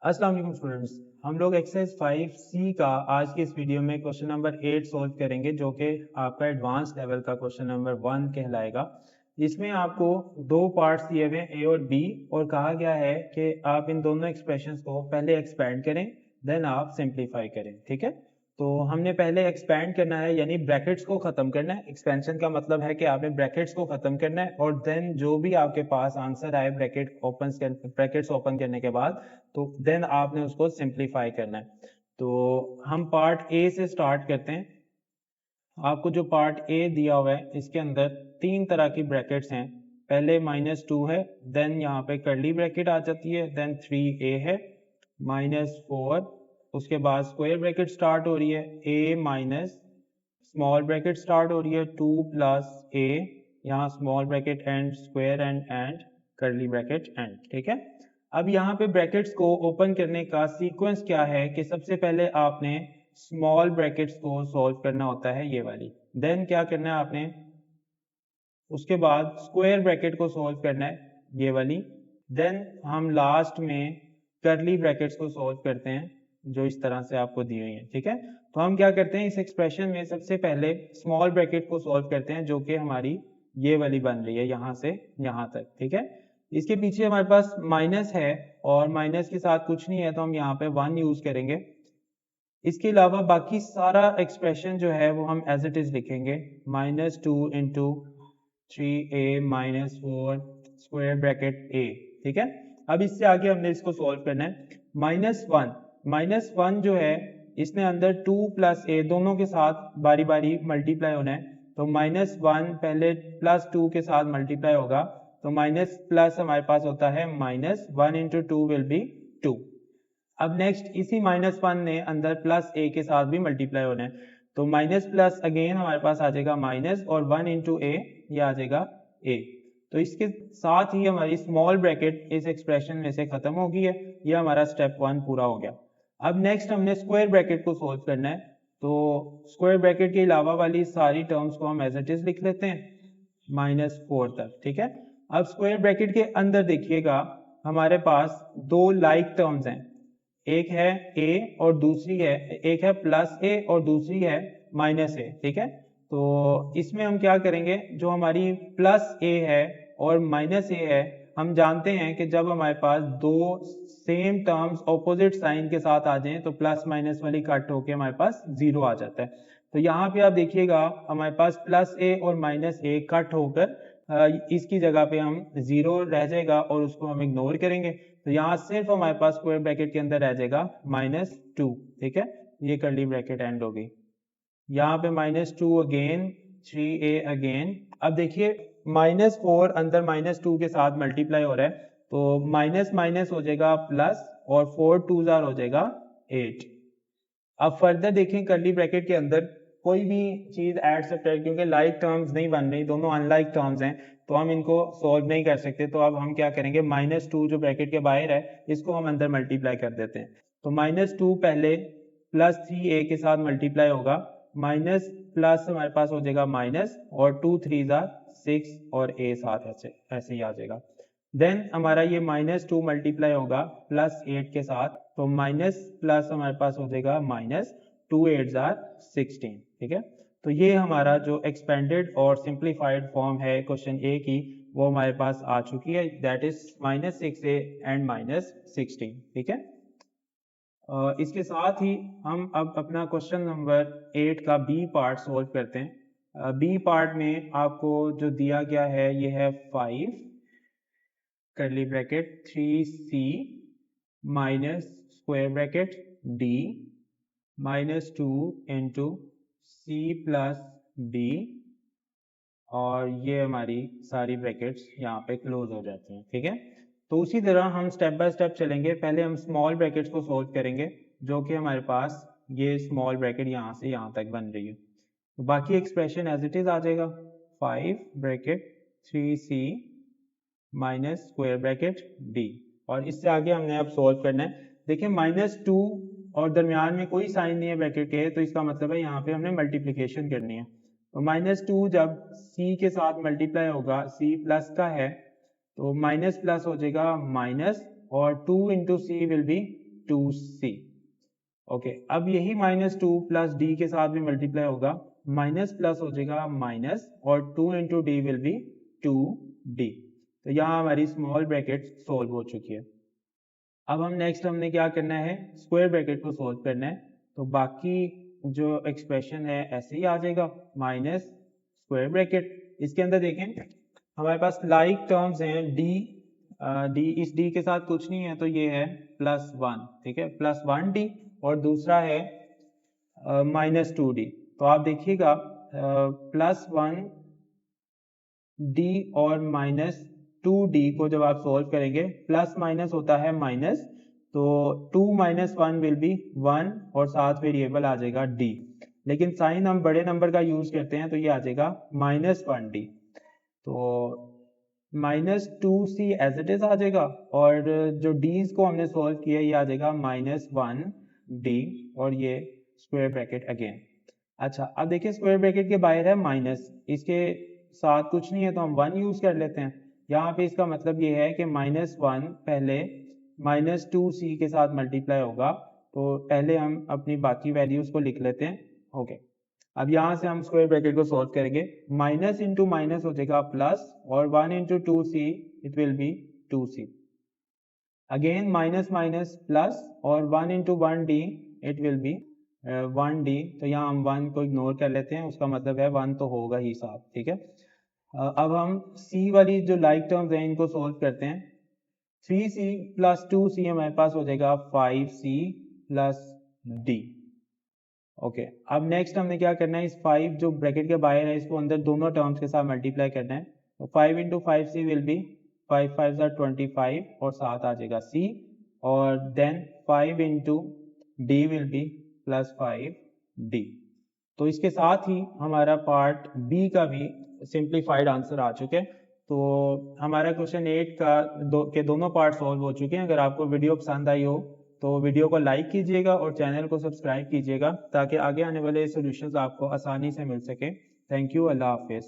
अस्सलाम वालेकुम स्टूडेंट्स, हम लोग एक्सरसाइज 5C का आज की इस वीडियो में क्वेश्चन नंबर 8 सोल्व करेंगे, जो कि आपका एडवांस लेवल का क्वेश्चन नंबर 1 कहलाएगा। इसमें आपको दो पार्ट्स दिए हुए हैं, ए और बी, और कहा गया है कि आप इन दोनों एक्सप्रेशंस को पहले एक्सपैंड करें, देन आप सिंप्लीफाई करें। ठीक है, तो हमने पहले एक्सपैंड करना है, यानी ब्रैकेट्स को खत्म करना है। एक्सपेंशन का मतलब है कि आपने ब्रैकेट्स को खत्म करना है, और देन जो भी आपके पास आंसर आए ब्रैकेट्स ओपन करने के बाद, तो देन आपने उसको सिंप्लीफाई करना है। तो हम पार्ट ए से स्टार्ट करते हैं। आपको जो पार्ट ए दिया हुआ है, इसके अंदर तीन तरह की ब्रैकेट्स हैं। पहले -2 है, देन यहाँ पे कर्ली ब्रैकेट आ जाती है, देन 3a है, -4, उसके बाद स्क्वायर ब्रैकेट स्टार्ट हो रही है, a minus small bracket start हो रही है 2 प्लस a, यहाँ small bracket and square and curly bracket and. ठीक है, अब यहाँ पे ब्रैकेट्स को ओपन करने का सीक्वेंस क्या है कि सबसे पहले आपने स्मॉल ब्रैकेट्स को सॉल्व करना होता है, ये वाली। देन क्या करना है आपने, उसके बाद स्क्वायर ब्रैकेट को सॉल्व करना है, ये वाली। देन हम लास्ट में कर्ली ब्रैकेट्स को सॉल्व करते हैं, जो इस तरह से आपको दी हुई है। ठीक है, तो हम क्या करते हैं, इस एक्सप्रेशन में सबसे पहले स्मॉल ब्रैकेट को सॉल्व करते हैं, जो कि हमारी ये वाली बन रही है यहाँ से यहाँ तक। ठीक है, इसके पीछे हमारे पास माइनस है, और माइनस के साथ कुछ नहीं है, तो हम यहाँ पे 1 यूज करेंगे। इसके अलावा बाकी सारा एक्सप्रेशन जो है वो हम एज इट इज लिखेंगे, -2 into 3a -4 square bracket a। ठीक है, अब इससे आगे हमने इसको सॉल्व करना है। -1 जो है, इसने अंदर 2 प्लस a दोनों के साथ बारी बारी मल्टीप्लाई होना है, तो -1 पहले +2 के साथ मल्टीप्लाई होगा, तो माइनस प्लस हमारे पास होता है -1 इंटू 2 विल बी 2। अब नेक्स्ट इसी -1 ने अंदर प्लस a के साथ भी मल्टीप्लाई होना है, तो माइनस प्लस अगेन हमारे पास आ जाएगा माइनस, और 1 इंटू a ये आ जाएगा a। तो इसके साथ ही हमारी स्मॉल ब्रैकेट इस एक्सप्रेशन में से खत्म हो गई है। ये हमारा स्टेप 1 पूरा हो गया। अब नेक्स्ट हमने स्क्वायर ब्रैकेट को सोल्व करना है, तो स्क्वायर ब्रैकेट के अलावा वाली सारी टर्म्स को हम एज इट इज लिख लेते हैं -4 तक। ठीक है, अब स्क्वायर ब्रैकेट के अंदर देखिएगा, हमारे पास दो लाइक टर्म्स हैं, एक है a और दूसरी है, एक है +a और दूसरी है -a। ठीक है, तो इसमें हम क्या करेंगे, जो हमारी +a है और -a है, हम जानते हैं कि जब हमारे पास दो सेम टर्म्स ऑपोजिट साइन के साथ आ जाएं, तो प्लस माइनस वाली कट होके हमारे पास 0 आ जाता है। तो यहाँ पे आप देखिएगा, हमारे पास +a और -a कट होकर इसकी जगह पे हम 0 रह जाएगा, और उसको हम इग्नोर करेंगे, तो यहाँ सिर्फ हमारे पास स्क्वायर ब्रैकेट के अंदर रह जाएगा -2। ठीक है, ये कर्ली ब्रैकेट एंड हो गई। यहाँ पे -2 अगेन, 3a अगेन। अब देखिए -4 अंदर -2 के साथ मल्टीप्लाई हो रहा है, तो माइनस माइनस हो जाएगा प्लस, और 4 2 हो जाएगा 8। अब फर्दर देखें, कर्ली ब्रैकेट के अंदर कोई भी चीज ऐड सब्ट्रैक्ट, क्योंकि लाइक टर्म्स नहीं बन रही, दोनों अनलाइक टर्म्स हैं, तो हम इनको सॉल्व नहीं कर सकते। तो अब हम क्या करेंगे, -2 जो ब्रैकेट के बाहर है, इसको हम अंदर मल्टीप्लाई कर देते हैं। तो -2 पहले +3a के साथ मल्टीप्लाई होगा, माइनस प्लस हमारे पास हो जाएगा माइनस, और 2 3 6, और a साथ ऐसे ही आ जाएगा। देन हमारा ये -2 मल्टीप्लाई होगा +8 के साथ, तो माइनस प्लस हमारे पास हो जाएगा माइनस, 2 8 16। ठीक है, तो ये हमारा जो एक्सपेंडेड और सिंप्लीफाइड फॉर्म है क्वेश्चन ए की, वो हमारे पास आ चुकी है, दैट इज -6a एंड -16। ठीक है, इसके साथ ही हम अब अपना क्वेश्चन नंबर 8 का बी पार्ट सोल्व करते हैं। बी पार्ट में आपको जो दिया गया है, ये है 5 curly bracket 3c minus square bracket d -2 into c plus d, और ये हमारी सारी ब्रैकेट्स यहाँ पे क्लोज हो जाती हैं। ठीक है, तो उसी तरह हम स्टेप बाय स्टेप चलेंगे। पहले हम स्मॉल ब्रैकेट्स को सोल्व करेंगे, जो कि हमारे पास ये स्मॉल ब्रैकेट यहाँ से यहाँ तक बन रही है, तो बाकी एक्सप्रेशन एज इट इज आ जाएगा, 5 bracket 3c minus square bracket d, और इससे आगे हमने अब सोल्व करना है। देखिए -2 और दरमियान में कोई साइन नहीं है ब्रैकेट के, तो इसका मतलब है यहाँ पे हमने मल्टीप्लिकेशन करनी है। तो -2 जब c के साथ मल्टीप्लाई होगा, c प्लस का है, तो माइनस प्लस हो जाएगा माइनस, और 2 into C will be 2c। Okay, अब यही -2 प्लस डी के साथ भी मल्टीप्लाई होगा, माइनस प्लस हो जाएगा माइनस, और 2 into D will be 2d। तो यहाँ हमारी स्मॉल ब्रैकेट सोल्व हो चुकी है। अब हम नेक्स्ट हमने क्या करना है, स्क्वायर ब्रैकेट को सोल्व करना है। तो बाकी जो एक्सप्रेशन है ऐसे ही आ जाएगा, माइनस स्क्वायर ब्रैकेट, इसके अंदर देखें हमारे पास लाइक टर्म्स हैं, डी इस डी के साथ कुछ नहीं है तो ये है +1, ठीक है, +1d, और दूसरा है -2d। तो आप देखिएगा +1d और -2d को जब आप सोल्व करेंगे, प्लस माइनस होता है माइनस, तो 2 - 1 विल बी 1 और साथ वेरिएबल आ जाएगा d। लेकिन साइन हम बड़े नंबर का यूज करते हैं तो ये आ जाएगा -1d। तो -2c एज इट इज आ जाएगा, और जो d's को हमने सोल्व किया ये आ जाएगा -1d, और ये स्क्वायर ब्रैकेट अगेन। अच्छा, अब देखिए स्क्वायर ब्रैकेट के बाहर है माइनस, इसके साथ कुछ नहीं है तो हम 1 यूज कर लेते हैं। यहाँ पे इसका मतलब ये है कि -1 पहले -2c के साथ मल्टीप्लाई होगा, तो पहले हम अपनी बाकी वैल्यूज को लिख लेते हैं। ओके, अब यहाँ से हम स्क्वायर ब्रैकेट को सॉल्व करेंगे, माइनस इंटू माइनस हो जाएगा प्लस, और 1 into 2c it will be 2c। Again minus minus plus, और 1 into 1d it will be 1d। तो यहाँ हम 1 को इग्नोर कर लेते हैं, उसका मतलब है 1 तो होगा ही साथ, ठीक है। अब हम c वाली जो लाइक टर्म्स हैं इनको सोल्व करते हैं। 3c प्लस 2c हमारे पास हो जाएगा 5c प्लस d। ओके, अब नेक्स्ट हमने क्या करना है, इस 5 जो ब्रैकेट के बाहर है इसको अंदर दोनों टर्म्स के साथ मल्टीप्लाई करना है। तो 5 इंटू 5c विल बी 5 5 25, और साथ आ जाएगा c, और then 5 into d will be +5d। तो इसके साथ ही हमारा पार्ट बी का भी सिंप्लीफाइड आंसर आ चुके हैं। तो हमारा क्वेश्चन 8 के दोनों पार्ट सॉल्व हो चुके हैं। अगर आपको वीडियो पसंद आई हो तो वीडियो को लाइक कीजिएगा और चैनल को सब्सक्राइब कीजिएगा, ताकि आगे आने वाले सॉल्यूशंस आपको आसानी से मिल सके। थैंक यू, अल्लाह हाफिज़।